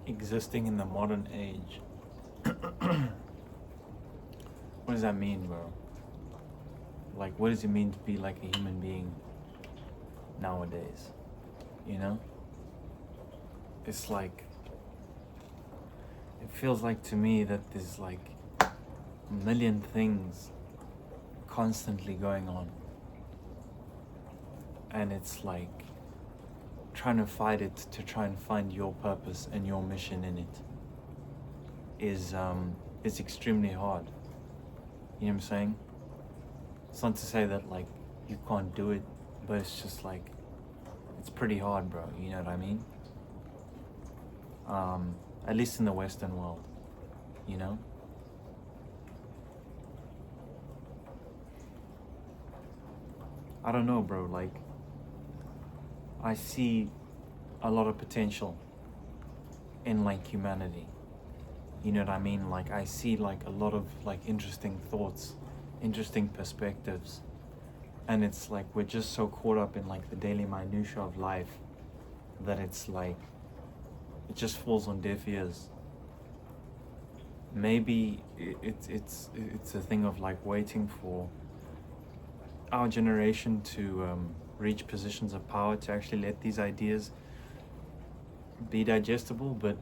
existing in the modern age. What does that mean, bro? Like, what does it mean to be like a human being nowadays? You know? It's like, it feels like to me that there's like a million things constantly going on. And it's like trying to fight it to try and find your purpose and your mission in it is extremely hard. You know what I'm saying? It's not to say that like you can't do it, but it's just like it's pretty hard, bro. You know what I mean? At least in the Western world, you know? I don't know, bro. Like, I see a lot of potential in like humanity. You know what I mean? Like, I see like a lot of like interesting thoughts, interesting perspectives. And it's like we're just so caught up in like the daily minutia of life that it's like it just falls on deaf ears. Maybe it's a thing of like waiting for our generation to reach positions of power to actually let these ideas be digestible, but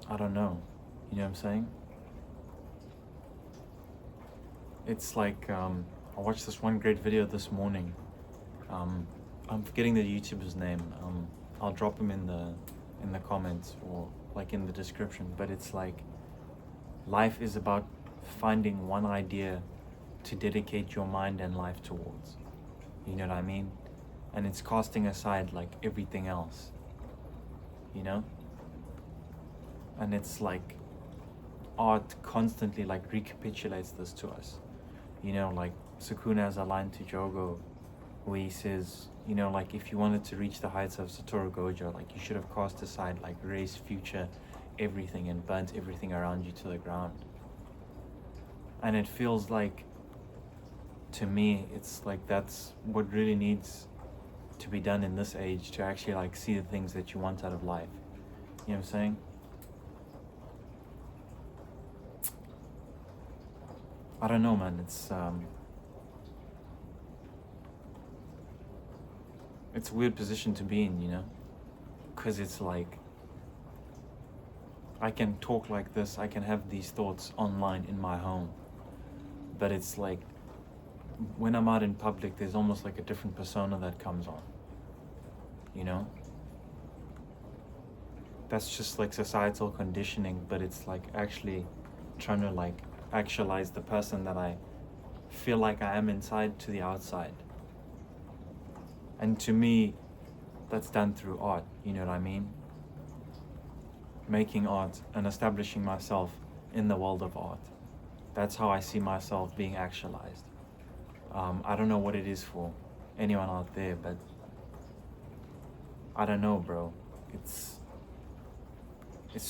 I don't know. You know what I'm saying? It's like I watched this one great video this morning. I'm forgetting the YouTuber's name. I'll drop him in the comments or like in the description. But it's like life is about finding one idea to dedicate your mind and life towards. You know what I mean? And it's casting aside like everything else. You know? And it's like art constantly like recapitulates this to us. You know, like Sukuna has a line to Jogo where he says, you know, like if you wanted to reach the heights of Satoru Gojo, like you should have cast aside like race, future, everything and burnt everything around you to the ground. And it feels like, to me, it's like that's what really needs to be done in this age to actually like see the things that you want out of life. You know what I'm saying? I don't know, man. It's a weird position to be in, you know? Because it's like, I can talk like this, I can have these thoughts online in my home. But it's like, when I'm out in public, there's almost like a different persona that comes on. You know? That's just like societal conditioning, but it's like actually trying to like actualize the person that I feel like I am inside to the outside. And to me, that's done through art, you know what I mean? Making art and establishing myself in the world of art. That's how I see myself being actualized. I don't know what it is for anyone out there, but I don't know, bro. It's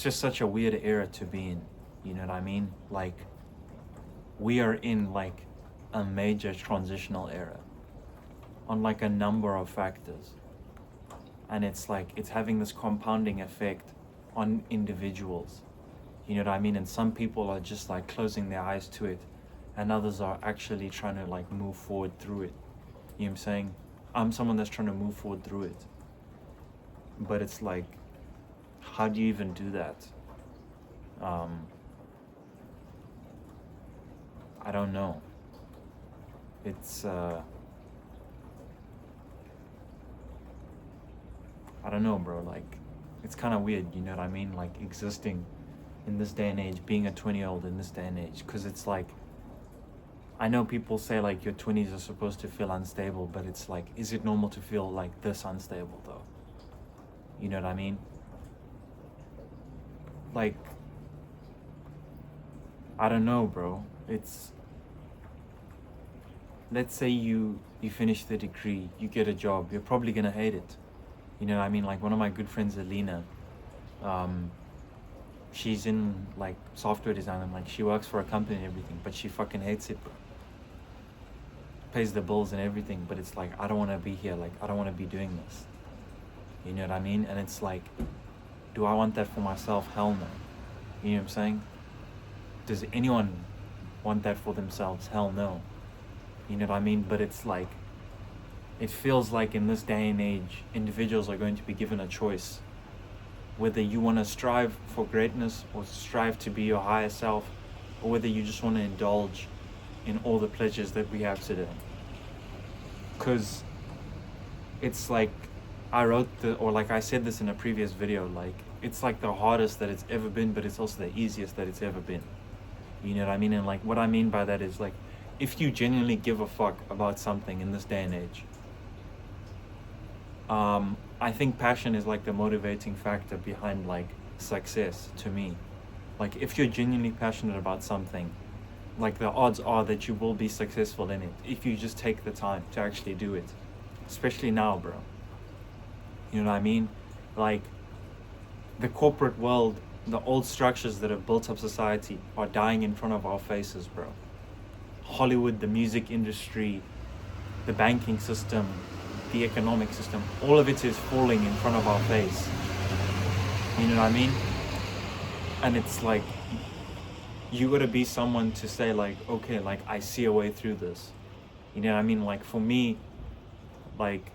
just such a weird era to be in, you know what I mean? Like, we are in like a major transitional era on like a number of factors. And it's like, it's having this compounding effect on individuals. You know what I mean? And some people are just like closing their eyes to it, and others are actually trying to like move forward through it. You know what I'm saying? I'm someone that's trying to move forward through it. But it's like, how do you even do that? I don't know. It's I don't know, bro. Like, it's kind of weird, you know what I mean? Like, existing in this day and age, being a 20-year-old in this day and age. Because it's like, I know people say like your 20s are supposed to feel unstable, but it's like, is it normal to feel like this unstable though? You know what I mean? Like, I don't know, bro. It's, let's say you finish the degree, you get a job, you're probably gonna hate it. You know what I mean? Like, one of my good friends, Alina, she's in like software design and like she works for a company and everything, but she fucking hates it, bro. Pays the bills and everything, but it's like, I don't want to be here. Like, I don't want to be doing this. You know what I mean? And it's like, Do I want that for myself? Hell no. You know what I'm saying? Does anyone want that for themselves? Hell no. You know what I mean? But it's like, it feels like in this day and age, individuals are going to be given a choice. Whether you want to strive for greatness or strive to be your higher self, or whether you just want to indulge in all the pleasures that we have today. Because it's like, like I said this in a previous video, like, it's like the hardest that it's ever been, but it's also the easiest that it's ever been. You know what I mean? And like, what I mean by that is like, if you genuinely give a fuck about something in this day and age, I think passion is like the motivating factor behind like success to me. Like, if you're genuinely passionate about something, like, the odds are that you will be successful in it if you just take the time to actually do it. Especially now, bro. You know what I mean? Like, the corporate world, the old structures that have built up society are dying in front of our faces, bro. Hollywood, the music industry, the banking system, the economic system, all of it is falling in front of our face. You know what I mean? And it's like, you gotta be someone to say like, okay, like, I see a way through this. You know what I mean? Like, for me, like,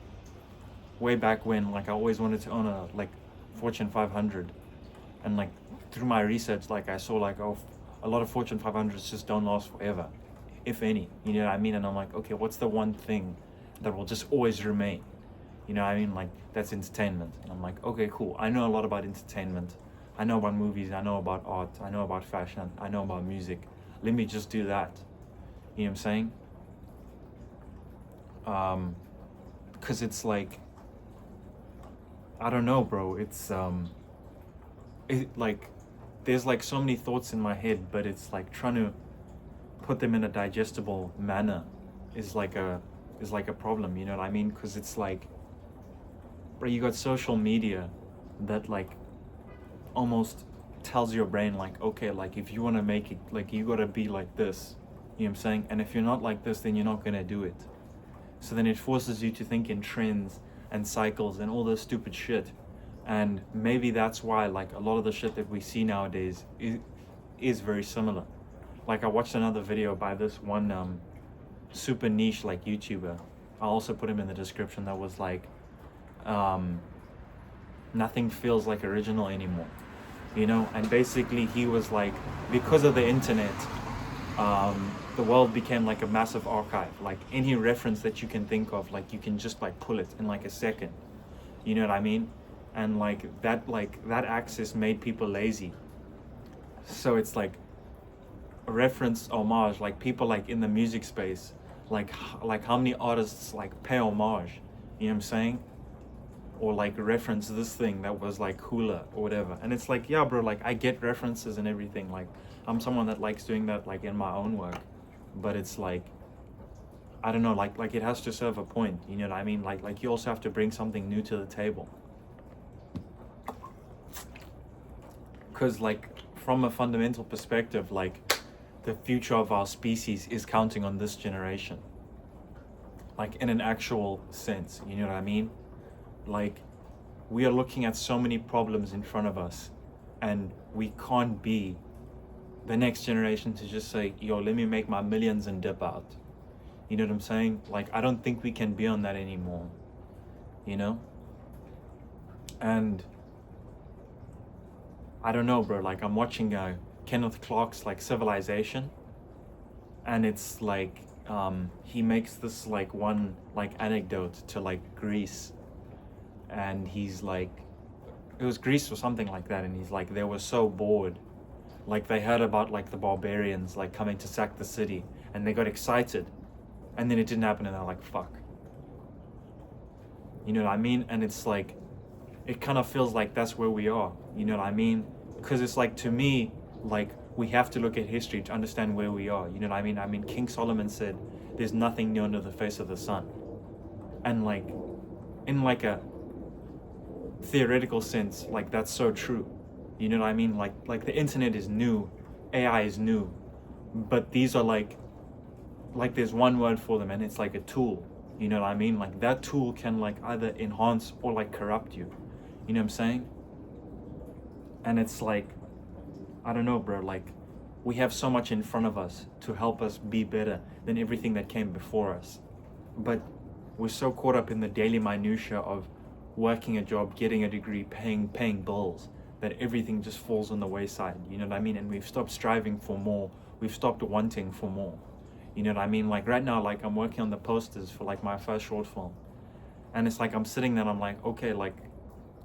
way back when, like, I always wanted to own a like Fortune 500, and like, through my research, like, I saw like, oh, a lot of Fortune 500s just don't last forever, if any. You know what I mean? And I'm like, okay, what's the one thing that will just always remain? You know what I mean? Like, that's entertainment. And I'm like, okay, cool, I know a lot about entertainment, I know about movies, I know about art, I know about fashion, I know about music. Let me just do that. You know what I'm saying? Because it's like, I don't know, bro. It's like, there's like so many thoughts in my head, but it's like trying to put them in a digestible manner is like a problem. You know what I mean? Because it's like, bro, you got social media that like almost tells your brain like, okay, like, if you want to make it, like, you gotta be like this. You know what I'm saying? And if you're not like this, then you're not gonna do it. So then it forces you to think in trends and cycles and all this stupid shit. And maybe that's why like a lot of the shit that we see nowadays is very similar. Like, I watched another video by this one super niche like YouTuber. I'll also put him in the description. That was like, nothing feels like original anymore, you know? And basically he was like, because of the internet, the world became like a massive archive. Like, any reference that you can think of, like, you can just like pull it in like a second. You know what I mean? And like that access made people lazy. So it's like a reference homage, like, people like in the music space, like how many artists like pay homage, you know what I'm saying? Or like reference this thing that was like cooler or whatever. And it's like, yeah, bro, like, I get references and everything. Like, I'm someone that likes doing that like in my own work. But it's like, I don't know, like it has to serve a point, you know what I mean? Like you also have to bring something new to the table. Because like, from a fundamental perspective, like, the future of our species is counting on this generation. Like, in an actual sense, you know what I mean? Like, we are looking at so many problems in front of us, and we can't be the next generation to just say, yo, let me make my millions and dip out. You know what I'm saying? Like, I don't think we can be on that anymore, you know? And I don't know, bro, like, I'm watching Kenneth Clark's like Civilization, and it's like, he makes this like one like anecdote to like Greece, and he's like, it was Greece or something like that, and he's like, they were so bored. Like, they heard about like the barbarians like coming to sack the city, and they got excited, and then it didn't happen, and they're like, fuck. You know what I mean? And it's like, it kind of feels like that's where we are, you know what I mean? Because it's like, to me, like, we have to look at history to understand where we are, you know what I mean? I mean, King Solomon said, there's nothing new under the face of the sun. And like, in like a theoretical sense, like, that's so true. You know what I mean? Like the internet is new, AI is new, but these are like there's one word for them, and it's like a tool. You know what I mean? Like, that tool can like either enhance or like corrupt you. You know what I'm saying? And it's like, I don't know, bro, like we have so much in front of us to help us be better than everything that came before us. But we're so caught up in the daily minutia of working a job, getting a degree, paying bills, that everything just falls on the wayside. You know what I mean? And we've stopped striving for more. We've stopped wanting for more. You know what I mean? Like right now, like I'm working on the posters for like my first short film. And it's like I'm sitting there and I'm like, okay, like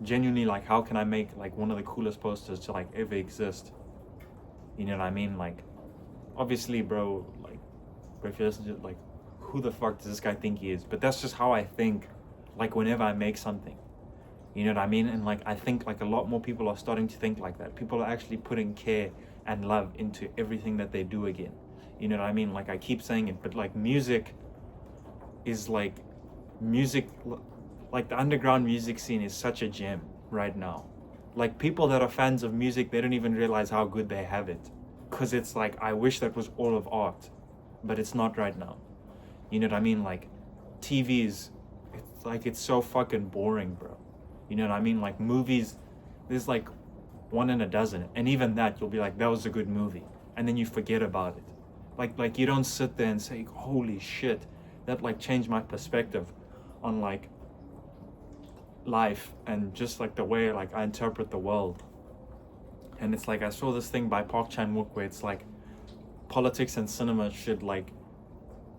genuinely, like how can I make like one of the coolest posters to like ever exist? You know what I mean? Like obviously, bro, if you listen to it, like who the fuck does this guy think he is? But that's just how I think, like whenever I make something. You know what I mean? And like I think like a lot more people are starting to think like that. People are actually putting care and love into everything that they do again. You know what I mean? Like I keep saying it, but like music is like like the underground music scene is such a gem right now. Like people that are fans of music, they don't even realize how good they have it. Cause it's like, I wish that was all of art, but it's not right now. You know what I mean? Like TVs, it's so fucking boring, bro. You know what I mean? Like movies, there's like one in a dozen, and even that you'll be like, that was a good movie, and then you forget about it. Like you don't sit there and say, holy shit, that like changed my perspective on like life and just like the way like I interpret the world. And it's like I saw this thing by Park Chan-wook where it's like politics and cinema should like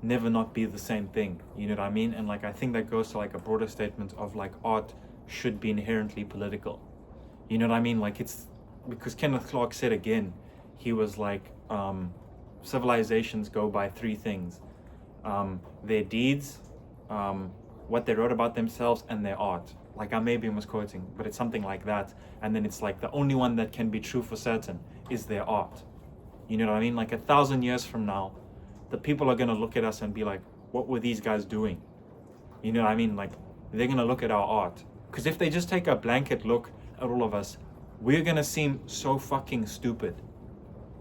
never not be the same thing. You know what I mean? And like I think that goes to like a broader statement of like art should be inherently political. You know what I mean? Like it's because Kenneth Clark said again, he was like, civilizations go by three things: their deeds, what they wrote about themselves, and their art. Like I maybe was quoting, but it's something like that. And then it's like the only one that can be true for certain is their art. You know what I mean? Like 1,000 years from now, the people are gonna look at us and be like, what were these guys doing? You know what I mean? Like they're gonna look at our art. Because if they just take a blanket look at all of us, we're gonna seem so fucking stupid.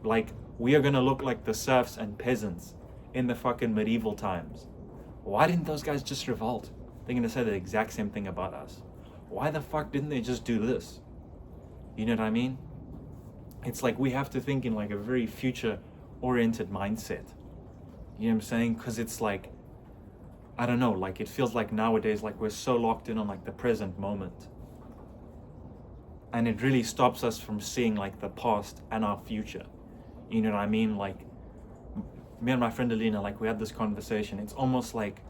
Like we are gonna look like the serfs and peasants in the fucking medieval times. Why didn't those guys just revolt? They're gonna say the exact same thing about us. Why the fuck didn't they just do this? You know what I mean? It's like we have to think in like a very future-oriented mindset. You know what I'm saying? Because it's like, I don't know, like it feels like nowadays like we're so locked in on like the present moment. And it really stops us from seeing like the past and our future. You know what I mean? Like me and my friend Alina, like we had this conversation. It's almost like,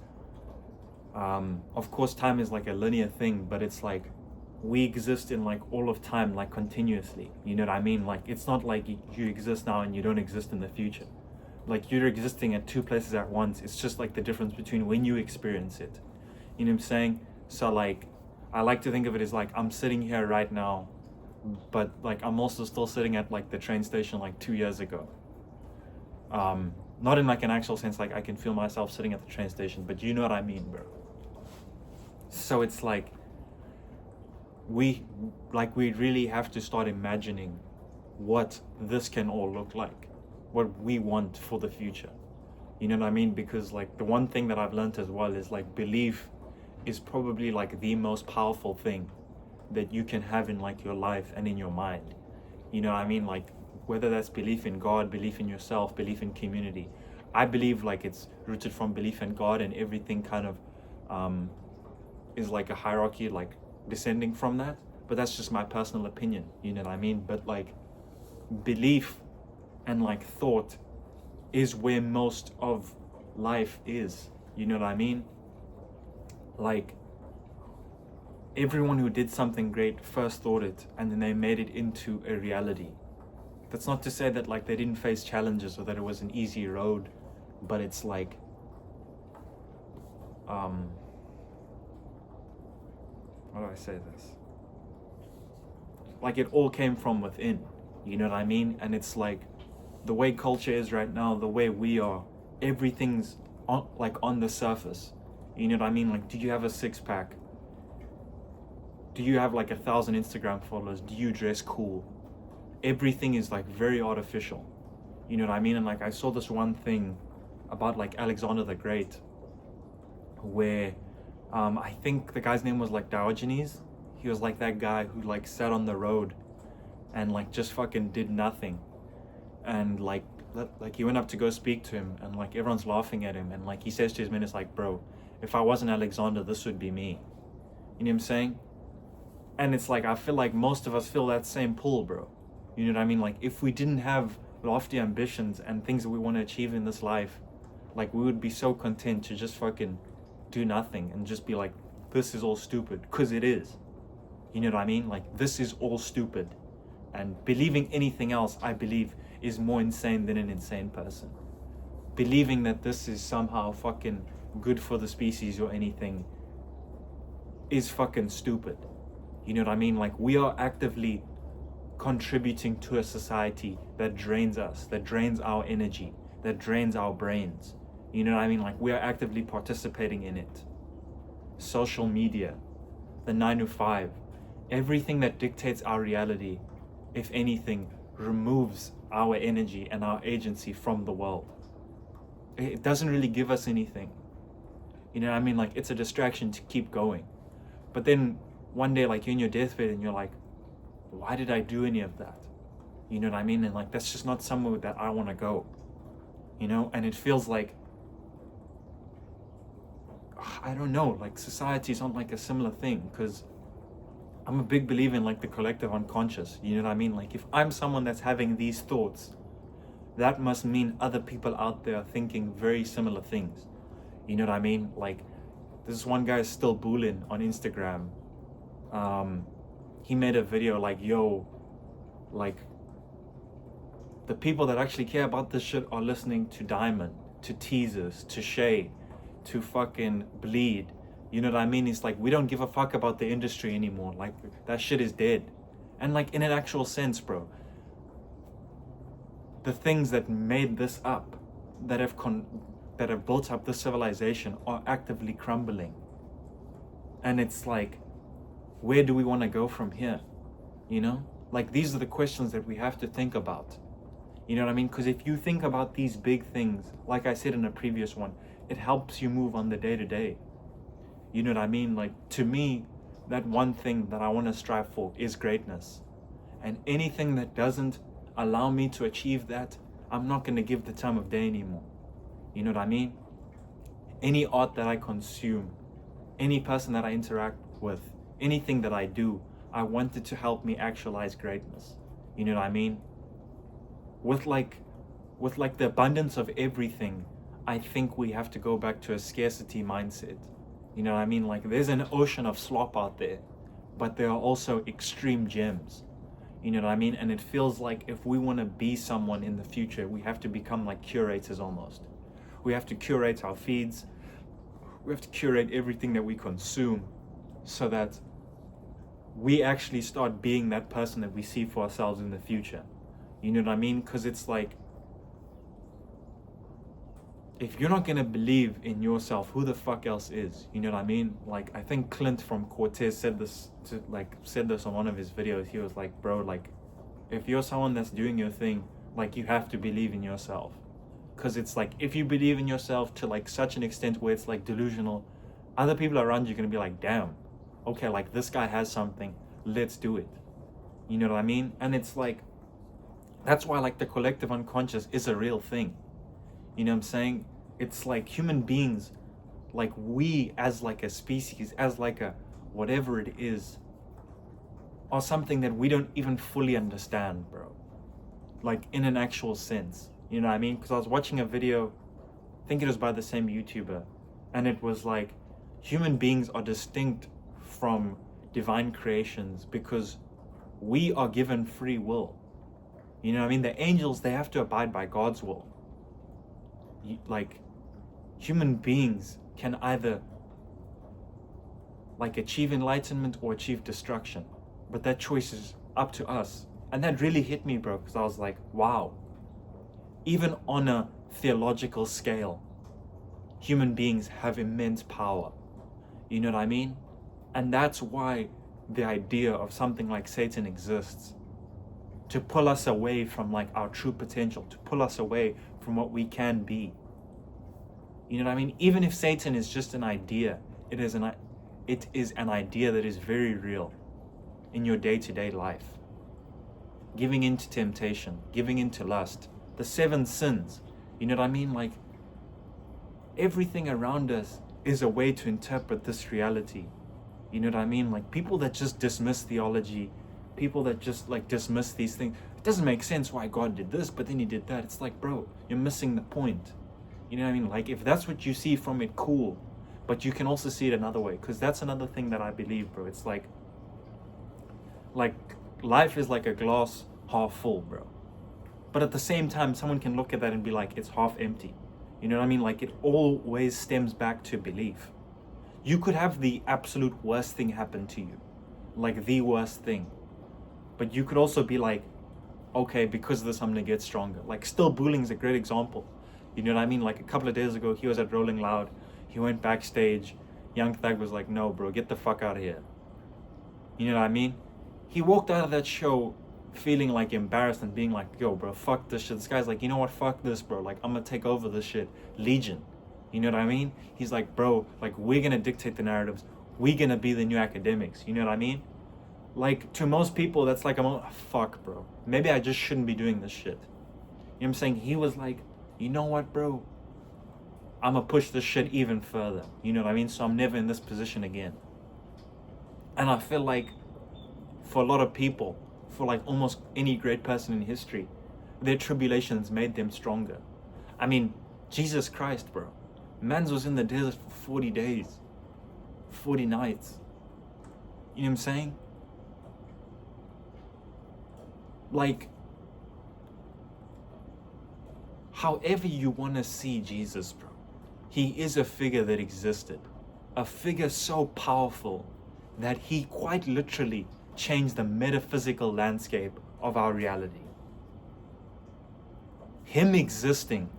of course time is like a linear thing, but it's like we exist in like all of time, like continuously. You know what I mean? Like it's not like you exist now and you don't exist in the future. Like you're existing at two places at once. It's just like the difference between when you experience it. You know what I'm saying? So like I like to think of it as like I'm sitting here right now, but like I'm also still sitting at like the train station like 2 years ago. Not in like an actual sense, like I can feel myself sitting at the train station, but you know what I mean, bro. So it's like we really have to start imagining what this can all look like, what we want for the future. You know what I mean? Because like the one thing that I've learned as well is like belief is probably like the most powerful thing that you can have in like your life and in your mind. You know what I mean? Like whether that's belief in God, belief in yourself, belief in community. I believe like it's rooted from belief in God, and everything kind of is like a hierarchy, like descending from that. But that's just my personal opinion, you know what I mean? But like belief and like thought is where most of life is, you know what I mean? Like everyone who did something great first thought it, and then they made it into a reality. That's not to say that like they didn't face challenges or that it was an easy road, but it's like how do I say this? Like it all came from within, you know what I mean? And it's like the way culture is right now, the way we are, everything's on the surface. You know what I mean? Like, do you have a six-pack? Do you have like 1,000 Instagram followers? Do you dress cool? Everything is like very artificial. You know what I mean? And like I saw this one thing about like Alexander the Great, where I think the guy's name was like Diogenes. He was like that guy who like sat on the road and like just fucking did nothing. And like he went up to go speak to him, and like everyone's laughing at him, and like he says to his men, it's like, bro, if I wasn't Alexander, this would be me. You know what I'm saying? And it's like, I feel like most of us feel that same pull, bro. You know what I mean? Like, if we didn't have lofty ambitions and things that we want to achieve in this life, like, we would be so content to just fucking do nothing and just be like, this is all stupid, because it is. You know what I mean? Like, this is all stupid. And believing anything else, I believe, is more insane than an insane person. Believing that this is somehow fucking good for the species or anything is fucking stupid. You know what I mean? Like, we are actively contributing to a society that drains us, that drains our energy, that drains our brains. You know what I mean? Like, we are actively participating in it. Social media, the 9 to 5, everything that dictates our reality, if anything, removes our energy and our agency from the world. It doesn't really give us anything. You know what I mean? Like, it's a distraction to keep going. But then one day, like, you're in your deathbed and you're like, why did I do any of that? You know what I mean? And like, that's just not somewhere that I want to go. You know? And it feels like, I don't know, like, society is on like a similar thing, because I'm a big believer in like the collective unconscious. You know what I mean? Like, if I'm someone that's having these thoughts, that must mean other people out there are thinking very similar things. You know what I mean? Like, this one guy is still bullying on Instagram. He made a video like, yo, like, the people that actually care about this shit are listening to Diamond, to Teasers, to Shay, to fucking Bleed. You know what I mean? It's like, we don't give a fuck about the industry anymore. Like, that shit is dead. And like, in an actual sense, bro, the things that made this up, that have built up this civilization, are actively crumbling. And it's like, where do we want to go from here? You know? Like, these are the questions that we have to think about. You know what I mean? Because if you think about these big things, like I said in a previous one, it helps you move on the day-to-day. You know what I mean? Like, to me, that one thing that I want to strive for is greatness. And anything that doesn't allow me to achieve that, I'm not going to give the time of day anymore. You know what I mean? Any art that I consume, any person that I interact with, anything that I do, I want it to help me actualize greatness. You know what I mean? With like the abundance of everything, I think we have to go back to a scarcity mindset. You know what I mean? Like, there's an ocean of slop out there, but there are also extreme gems. You know what I mean? And it feels like if we want to be someone in the future, we have to become like curators almost. We have to curate our feeds. We have to curate everything that we consume, so that we actually start being that person that we see for ourselves in the future. You know what I mean? Because it's like, if you're not gonna believe in yourself, who the fuck else is? You know what I mean? Like, I think Clint from Cortez said this on one of his videos. He was like, bro, like, if you're someone that's doing your thing, like, you have to believe in yourself. Because it's like, if you believe in yourself to like such an extent where it's like delusional, other people around you are gonna be like, damn, okay, like, this guy has something, let's do it. You know what I mean? And it's like, that's why like the collective unconscious is a real thing. You know what I'm saying? It's like, human beings, like, we as like a species, as like a whatever it is, are something that we don't even fully understand, bro. Like, in an actual sense. You know what I mean? Because I was watching a video, I think it was by the same YouTuber, and it was like, human beings are distinct from divine creations because we are given free will. You know what I mean? The angels, they have to abide by God's will. Like, human beings can either like achieve enlightenment or achieve destruction, but that choice is up to us. And that really hit me, bro, because I was like, wow, even on a theological scale, human beings have immense power. You know what I mean? And that's why the idea of something like Satan exists, to pull us away from like our true potential, to pull us away from what we can be. You know what I mean? Even if Satan is just an idea, it is an idea that is very real in your day-to-day life. giving into temptation, giving into lust, the 7 sins. You know what I mean? Like, everything around us is a way to interpret this reality. You know what I mean? Like, people that just dismiss theology, people that just like dismiss these things, it doesn't make sense why God did this, but then he did that. It's like, bro, you're missing the point. You know what I mean? Like, if that's what you see from it, cool. But you can also see it another way, because that's another thing that I believe, bro. It's like life is like a glass half full, bro. But at the same time, someone can look at that and be like, it's half empty. You know what I mean? Like, it always stems back to belief. You could have the absolute worst thing happen to you, like the worst thing. But you could also be like, okay, because of this, I'm gonna get stronger. Like, still Booling's a great example. You know what I mean? Like, a couple of days ago, he was at Rolling Loud. He went backstage. Young Thug was like, no, bro, get the fuck out of here. You know what I mean? He walked out of that show feeling like embarrassed and being like, yo, bro, fuck this shit. This guy's like, you know what? Fuck this, bro. Like, I'm gonna take over this shit. Legion. You know what I mean? He's like, bro, like, we're gonna dictate the narratives. We're gonna be the new academics. You know what I mean? Like, to most people, that's like, fuck, bro. Maybe I just shouldn't be doing this shit. You know what I'm saying? He was like, you know what, bro? I'm gonna push this shit even further. You know what I mean? So I'm never in this position again. And I feel like for a lot of people, for like almost any great person in history, their tribulations made them stronger. I mean, Jesus Christ, bro. Mans was in the desert for 40 days, 40 nights. You know what I'm saying? Like, however you want to see Jesus, bro, he is a figure that existed. A figure so powerful that he quite literally changed the metaphysical landscape of our reality. Him existing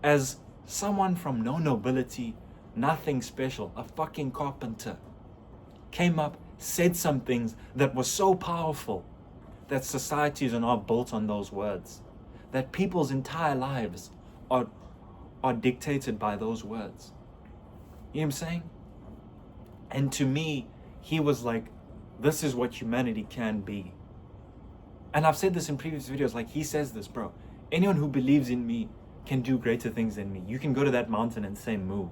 as someone from no nobility, nothing special, a fucking carpenter, came up, said some things that were so powerful that societies are not built on those words, that people's entire lives are dictated by those words. You know what I'm saying? And to me, he was like, this is what humanity can be. And I've said this in previous videos, like, he says this, bro, anyone who believes in me can do greater things than me. You can go to that mountain and say move.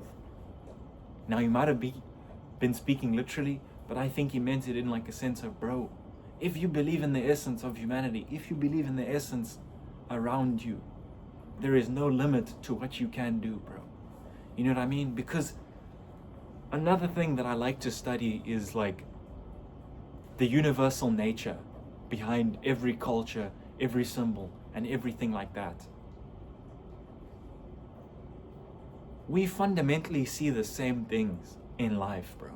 Now, he might have been speaking literally, but I think he meant it in like a sense of, bro, if you believe in the essence of humanity, if you believe in the essence around you, there is no limit to what you can do, bro. You know what I mean? Because another thing that I like to study is like the universal nature behind every culture, every symbol, and everything like that. We fundamentally see the same things in life, bro.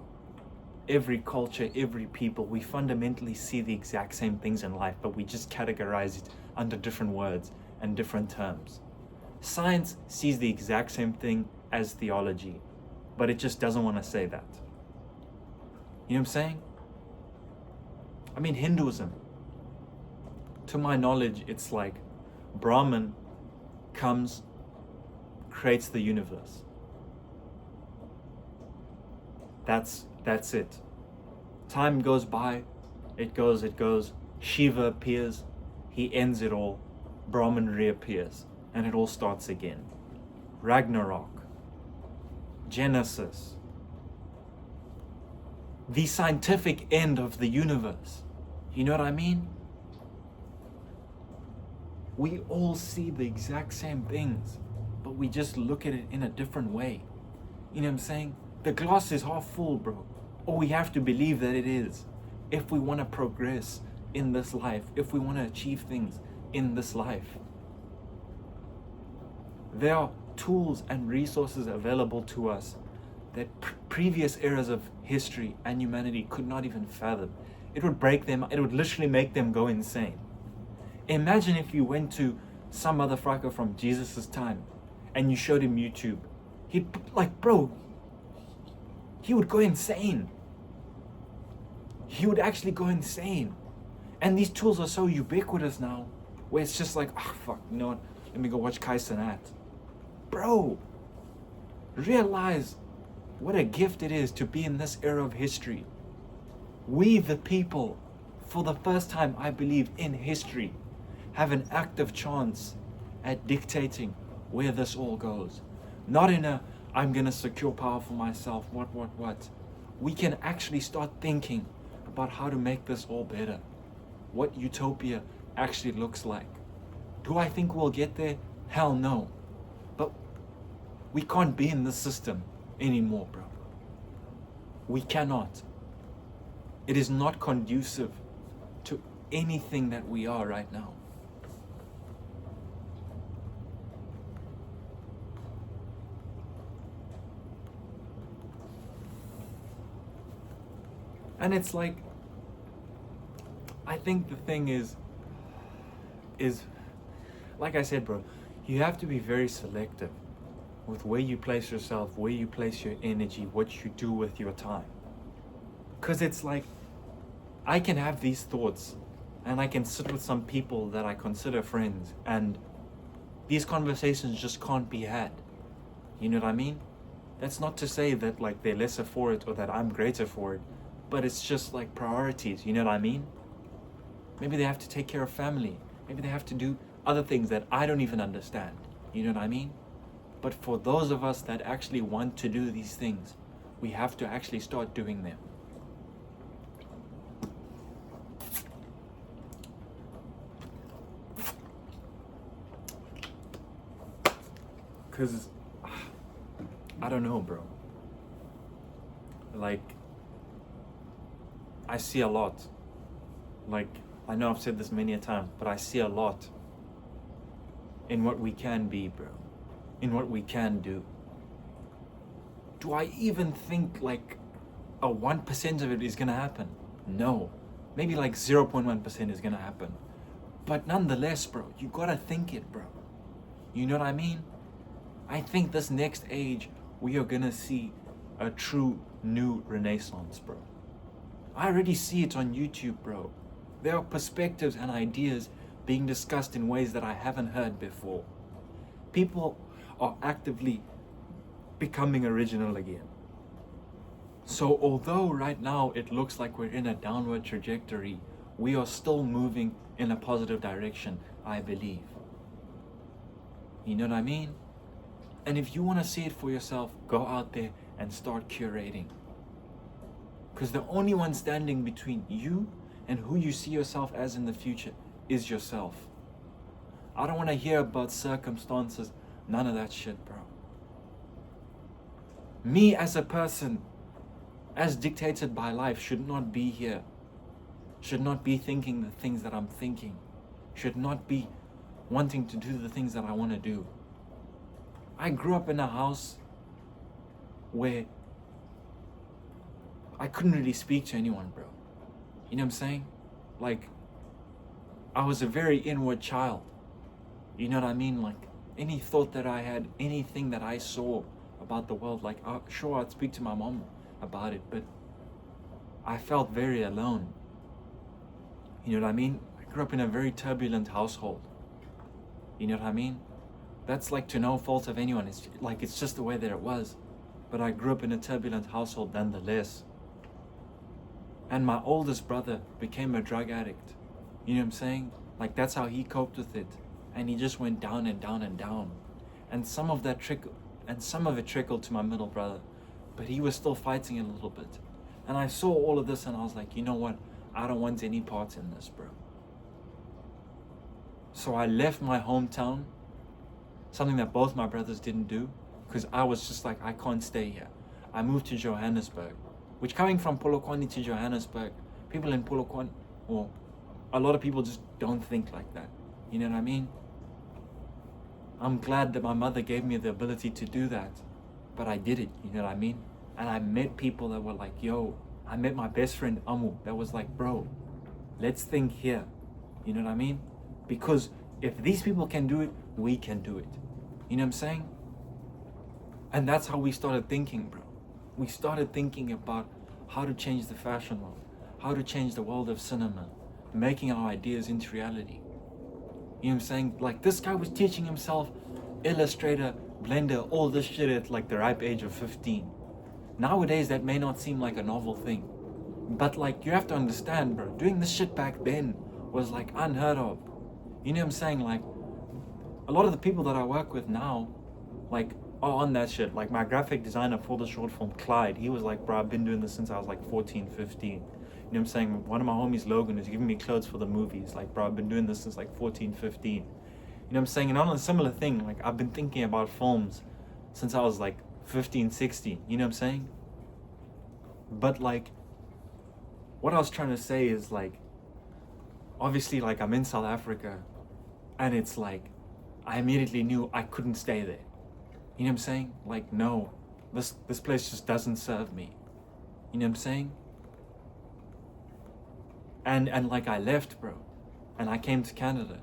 Every culture, every people, we fundamentally see the exact same things in life, but we just categorize it under different words and different terms. Science sees the exact same thing as theology, but it just doesn't want to say that. You know what I'm saying? I mean, Hinduism, to my knowledge, it's like Brahman comes, creates the universe. That's it. Time goes by, it goes. Shiva appears, he ends it all. Brahman reappears, and it all starts again. Ragnarok, Genesis, the scientific end of the universe. You know what I mean? We all see the exact same things, but we just look at it in a different way. You know what I'm saying? The glass is half full, bro. Or we have to believe that it is. If we want to progress in this life, if we want to achieve things in this life, there are tools and resources available to us that previous eras of history and humanity could not even fathom. It would break them, it would literally make them go insane. Imagine if you went to some motherfucker from Jesus' time and you showed him YouTube. He'd, like, bro, he would go insane. He would actually go insane. And these tools are so ubiquitous now, where it's just like, oh, fuck, you know what? Let me go watch Kai Cenat. Bro, realize what a gift it is to be in this era of history. We, the people, for the first time, I believe, in history, have an active chance at dictating where this all goes. Not in a, I'm gonna secure power for myself, what. We can actually start thinking about how to make this all better. What utopia actually looks like. Do I think we'll get there? Hell no. But we can't be in this system anymore, bro. We cannot. It is not conducive to anything that we are right now. And it's like, I think the thing is like I said, bro, you have to be very selective with where you place yourself, where you place your energy, what you do with your time. Because it's like, I can have these thoughts and I can sit with some people that I consider friends, and these conversations just can't be had. You know what I mean? That's not to say that like they're lesser for it or that I'm greater for it, but it's just like priorities, you know what I mean? Maybe they have to take care of family. Maybe they have to do other things that I don't even understand. You know what I mean? But for those of us that actually want to do these things, we have to actually start doing them. Because, I don't know, bro. Like, I see a lot. Like, I know I've said this many a time, but I see a lot in what we can be, bro. In what we can do. Do I even think like a 1% of it is gonna happen? No. Maybe like 0.1% is gonna happen. But nonetheless, bro, you gotta think it, bro. You know what I mean? I think this next age, we are gonna see a true new renaissance, bro. I already see it on YouTube, bro. There are perspectives and ideas being discussed in ways that I haven't heard before. People are actively becoming original again. So although right now it looks like we're in a downward trajectory, we are still moving in a positive direction, I believe. You know what I mean? And if you want to see it for yourself, go out there and start curating. Because the only one standing between you and who you see yourself as in the future is yourself. I don't want to hear about circumstances, none of that shit, bro. Me as a person, as dictated by life, should not be here. Should not be thinking the things that I'm thinking. Should not be wanting to do the things that I want to do. I grew up in a house where I couldn't really speak to anyone, bro. You know what I'm saying? Like, I was a very inward child. You know what I mean? Like, any thought that I had, anything that I saw about the world, like, sure, I'd speak to my mom about it, but I felt very alone. You know what I mean? I grew up in a very turbulent household. You know what I mean? That's like to no fault of anyone. It's like, it's just the way that it was. But I grew up in a turbulent household nonetheless. And my oldest brother became a drug addict. You know what I'm saying? Like, that's how he coped with it. And he just went down and down and down. And some of it trickled to my middle brother. But he was still fighting it a little bit. And I saw all of this and I was like, you know what? I don't want any part in this, bro. So I left my hometown, something that both my brothers didn't do, because I was just like, I can't stay here. I moved to Johannesburg, which, coming from Polokwane to Johannesburg, people in Polokwane, or a lot of people just don't think like that. You know what I mean? I'm glad that my mother gave me the ability to do that, but I did it, you know what I mean? And I met people that were like, yo, I met my best friend Amu that was like, bro, let's think here. You know what I mean? Because if these people can do it, we can do it. You know what I'm saying? And that's how we started thinking, bro. We started thinking about how to change the fashion world, how to change the world of cinema, making our ideas into reality. You know what I'm saying? Like, this guy was teaching himself Illustrator, Blender, all this shit at like the ripe age of 15. Nowadays, that may not seem like a novel thing. But like, you have to understand, bro, doing this shit back then was like unheard of. You know what I'm saying? Like, a lot of the people that I work with now, like, are on that shit. Like, my graphic designer for the short film, Clyde, he was like, bro, I've been doing this since I was like 14, 15. You know what I'm saying? One of my homies, Logan, is giving me clothes for the movies. Like, bro, I've been doing this since like 14, 15. You know what I'm saying? And on a similar thing, like, I've been thinking about films since I was like 15, 16. You know what I'm saying? But like, what I was trying to say is like, obviously, like, I'm in South Africa, and it's like, I immediately knew I couldn't stay there. You know what I'm saying? Like, no, this place just doesn't serve me. You know what I'm saying? And like, I left, bro, and I came to Canada.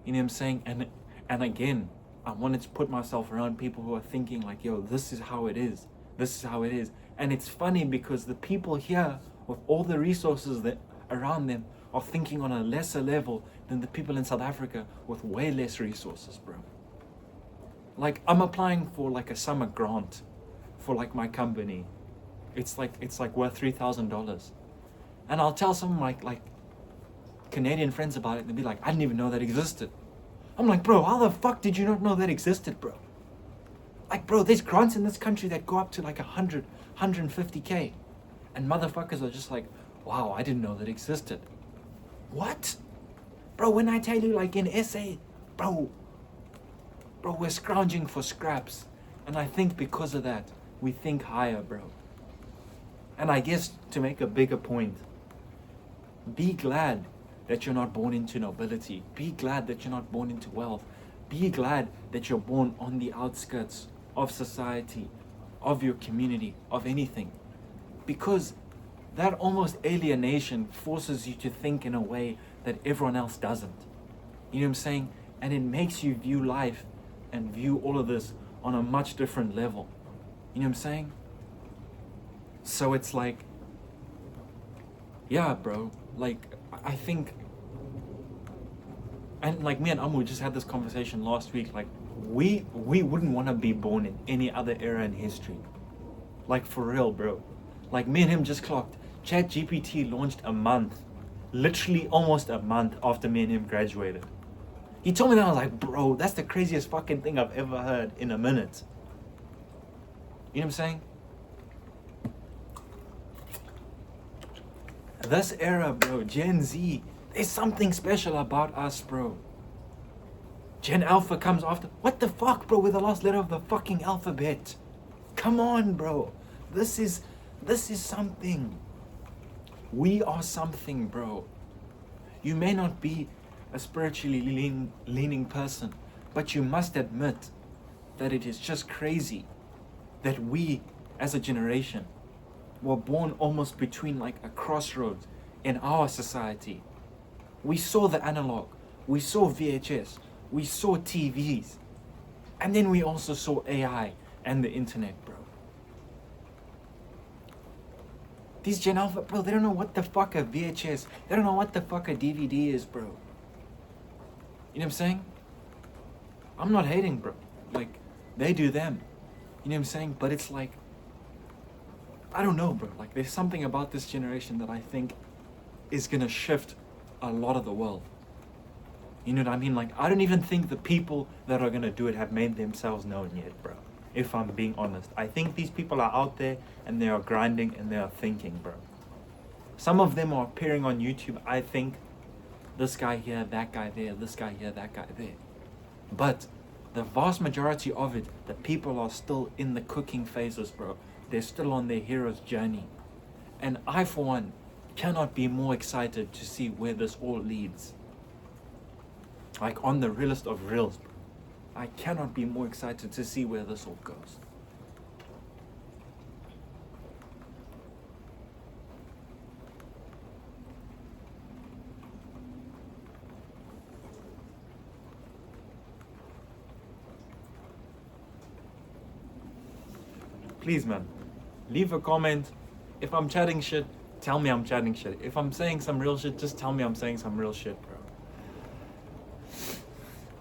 You know what I'm saying? And again, I wanted to put myself around people who are thinking like, yo, this is how it is. This is how it is. And it's funny because the people here with all the resources that around them are thinking on a lesser level than the people in South Africa with way less resources, bro. Like, I'm applying for like a summer grant for like my company. It's like worth $3,000. And I'll tell some of my like Canadian friends about it, and they'll be like, I didn't even know that existed. I'm like, bro, how the fuck did you not know that existed, bro? Like, bro, there's grants in this country that go up to like 100, 150K. And motherfuckers are just like, wow, I didn't know that existed. What? Bro, when I tell you, like, in SA, bro, we're scrounging for scraps. And I think because of that, we think higher, bro. And I guess to make a bigger point, be glad that you're not born into nobility. Be glad that you're not born into wealth. Be glad that you're born on the outskirts of society, of your community, of anything. Because that almost alienation forces you to think in a way that everyone else doesn't. You know what I'm saying? And it makes you view life and view all of this on a much different level. You know what I'm saying? So it's like, yeah, bro, like, I think, and like me and Amu just had this conversation last week, like, we wouldn't want to be born in any other era in history. Like, for real, bro. Like, me and him just clocked, ChatGPT launched a month, literally almost a month after me and him graduated. He told me that, I was like, bro, that's the craziest fucking thing I've ever heard in a minute. You know what I'm saying? This era, bro, Gen Z, there's something special about us, bro. Gen Alpha comes after. What the fuck, bro? We're the last letter of the fucking alphabet. Come on, bro. This is something. We are something, bro. You may not be a spiritually leaning person, but you must admit that it is just crazy that we, as a generation, were born almost between like a crossroads in our society. We saw the analog, we saw VHS, we saw TVs, and then we also saw AI and the internet, bro. These Gen Alpha, bro, they don't know what the fuck a VHS, they don't know what the fuck a DVD is, bro. You know what I'm saying? I'm not hating, bro. Like, they do them. You know what I'm saying? But it's like, I don't know, bro. Like, there's something about this generation that I think is gonna shift a lot of the world. You know what I mean? Like, I don't even think the people that are gonna do it have made themselves known yet, bro. If I'm being honest. I think these people are out there and they are grinding and they are thinking, bro. Some of them are appearing on YouTube. I think this guy here, that guy there, this guy here, that guy there. But the vast majority of it, the people are still in the cooking phases, bro. They're still on their hero's journey. And I, for one, cannot be more excited to see where this all leads. Like, on the realest of reals, bro. I cannot be more excited to see where this all goes. Please, man, leave a comment. If I'm chatting shit, tell me I'm chatting shit. If I'm saying some real shit, just tell me I'm saying some real shit, bro.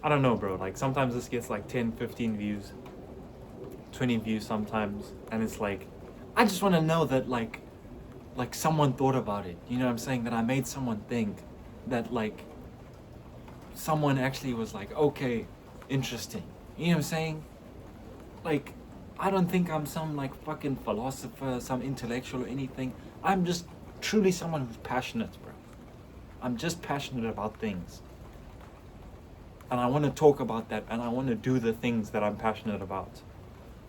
I don't know, bro. Like, sometimes this gets like 10, 15 views, 20 views sometimes. And it's like, I just want to know that, like, like someone thought about it. You know what I'm saying? That I made someone think, that like someone actually was like, okay, interesting. You know what I'm saying? Like, I don't think I'm some like fucking philosopher, some intellectual or anything. I'm just truly someone who's passionate, bro. I'm just passionate about things. And I want to talk about that, and I want to do the things that I'm passionate about.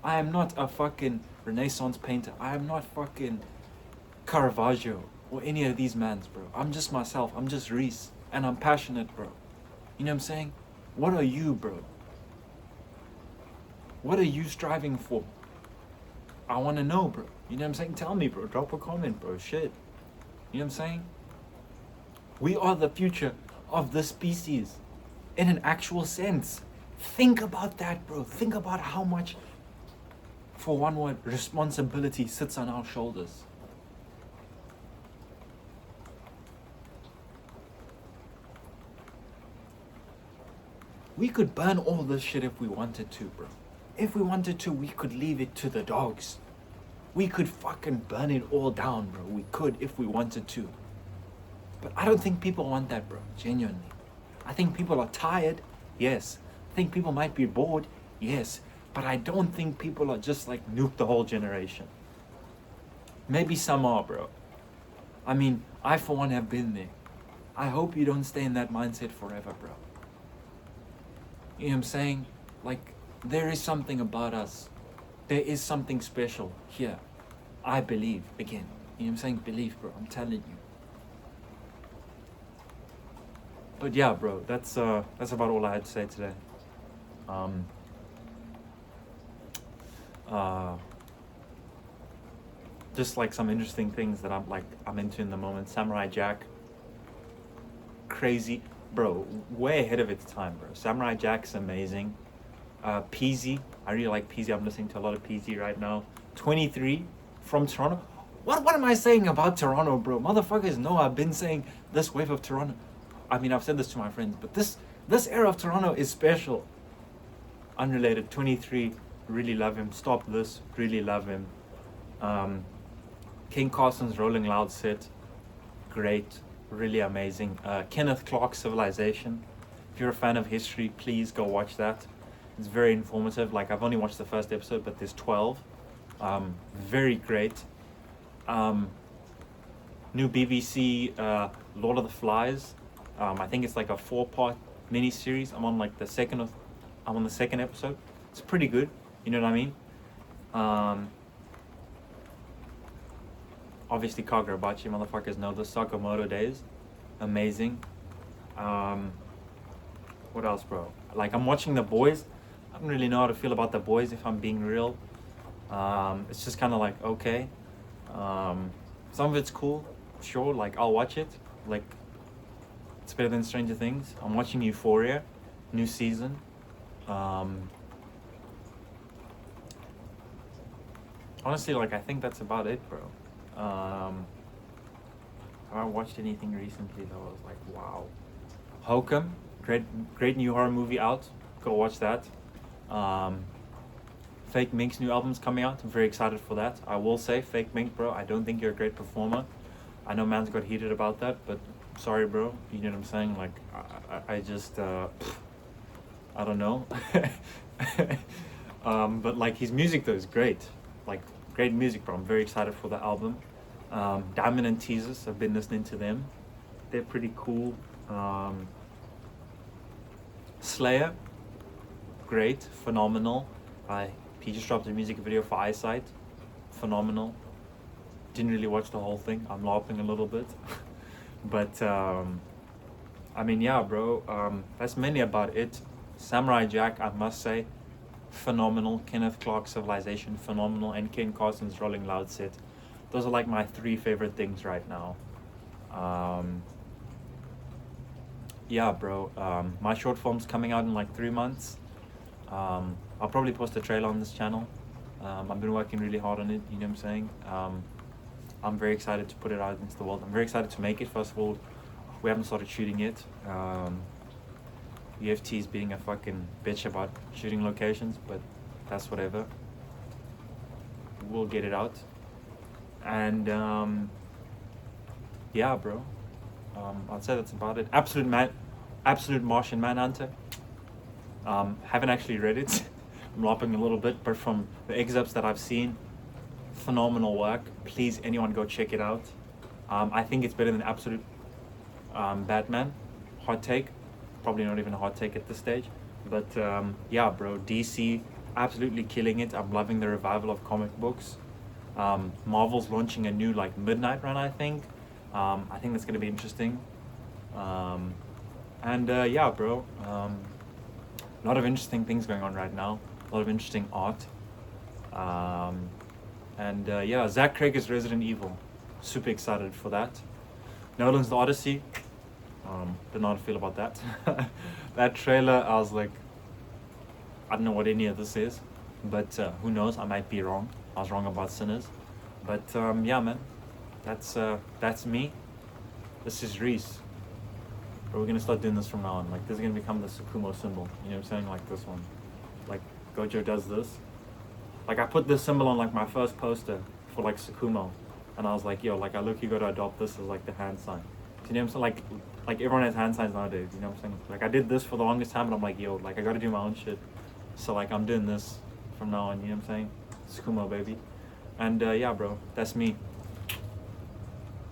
I am not a fucking Renaissance painter. I am not fucking Caravaggio or any of these mans, bro. I'm just myself. I'm just Reese. And I'm passionate, bro. You know what I'm saying? What are you, bro? What are you striving for? I want to know, bro. You know what I'm saying? Tell me, bro. Drop a comment, bro. Shit. You know what I'm saying? We are the future of the species in an actual sense. Think about that, bro. Think about how much, for one word, responsibility sits on our shoulders. We could burn all this shit if we wanted to, bro. If we wanted to, we could leave it to the dogs. We could fucking burn it all down, bro. We could if we wanted to. But I don't think people want that, bro. Genuinely. I think people are tired. Yes. I think people might be bored. Yes. But I don't think people are just like nuke the whole generation. Maybe some are, bro. I mean, I for one have been there. I hope you don't stay in that mindset forever, bro. You know what I'm saying? Like, there is something about us. There is something special here. I believe, again. You know what I'm saying? Believe, bro. I'm telling you. But yeah, bro, that's about all I had to say today. Just like some interesting things that I'm into in the moment. Samurai Jack. Crazy. Bro, way ahead of its time, bro. Samurai Jack's amazing. Peasy. I really like Peasy. I'm listening to a lot of Peasy right now. 23 from Toronto. What am I saying about Toronto, bro? Motherfuckers know I've been saying this wave of Toronto. I mean, I've said this to my friends, but this era of Toronto is special. Unrelated. 23. Really love him. Stop This. Really love him. King Carson's Rolling Loud set. Great. Really amazing. Kenneth Clark's Civilization. If you're a fan of history, please go watch that. It's very informative. Like, I've only watched the first episode, but there's 12. Very great. New BBC Lord of the Flies. I think it's like a 4-part mini-series. I'm on the second episode. It's pretty good. You know what I mean? Obviously, Kagurabachi, motherfuckers know the Sakamoto days. Amazing. What else, bro? Like, I'm watching The Boys. I don't really know how to feel about The Boys, if I'm being real. It's just kind of like, okay. Some of it's cool, sure, like, I'll watch it. Like, it's better than Stranger Things. I'm watching Euphoria, new season. Honestly, like, I think that's about it, bro. Have I watched anything recently that was like, wow? Hokum, great new horror movie out. Go watch that. Fake Mink's new album's coming out. I'm very excited for that. I will say, Fake Mink, bro, I don't think you're a great performer. I know man's got heated about that, but sorry, bro. You know what I'm saying? Like, I just, I don't know. But like, his music though is great. Like, great music, bro. I'm very excited for the album. Diamond and Teasers, I've been listening to them. They're pretty cool. Slayer, great, phenomenal. He just dropped a music video for Eyesight, phenomenal. Didn't really watch the whole thing. I'm laughing a little bit. But, I mean, yeah, bro, that's mainly about it. Samurai Jack, I must say, phenomenal. Kenneth Clark's Civilization, phenomenal. And Ken Carson's Rolling Loud set. Those are like my 3 favorite things right now. Yeah, bro, my short film's coming out in like 3 months. I'll probably post a trailer on this channel. I've been working really hard on it, you know what I'm saying? I'm very excited to put it out into the world. I'm very excited to make it. First of all, we haven't started shooting yet. UFT's being a fucking bitch about shooting locations, but that's whatever. We'll get it out. And yeah, bro. I'd say that's about it. Absolute Martian Manhunter. Haven't actually read it. I'm lopping a little bit, but from the excerpts that I've seen, phenomenal work. Please, anyone go check it out. I think it's better than Absolute Batman. Hot take. Probably not even a hot take at this stage. But yeah, bro, DC absolutely killing it. I'm loving the revival of comic books. Marvel's launching a new like Midnight Run, I think. I think that's gonna be interesting. And yeah, bro. A lot of interesting things going on right now. A lot of interesting art. And yeah, Zach Craig's Resident Evil. Super excited for that. Nolan's The Odyssey. Don't know how to feel about that. That trailer, I was like, I don't know what any of this is, but who knows? I might be wrong. I was wrong about Sinners, but yeah, man, that's me. This is Reese. But we're gonna start doing this from now on. Like, this is gonna become the Sukumo symbol. You know what I'm saying? Like this one. Like Gojo does this. Like I put this symbol on like my first poster for like Sukumo, and I was like, yo, like I look, you gotta adopt this as like the hand sign. You know what I'm saying? Like everyone has hand signs nowadays. You know what I'm saying? Like I did this for the longest time, but I'm like, yo, like I gotta do my own shit. So like I'm doing this from now on. You know what I'm saying? Sukumo, baby. And yeah, bro, that's me.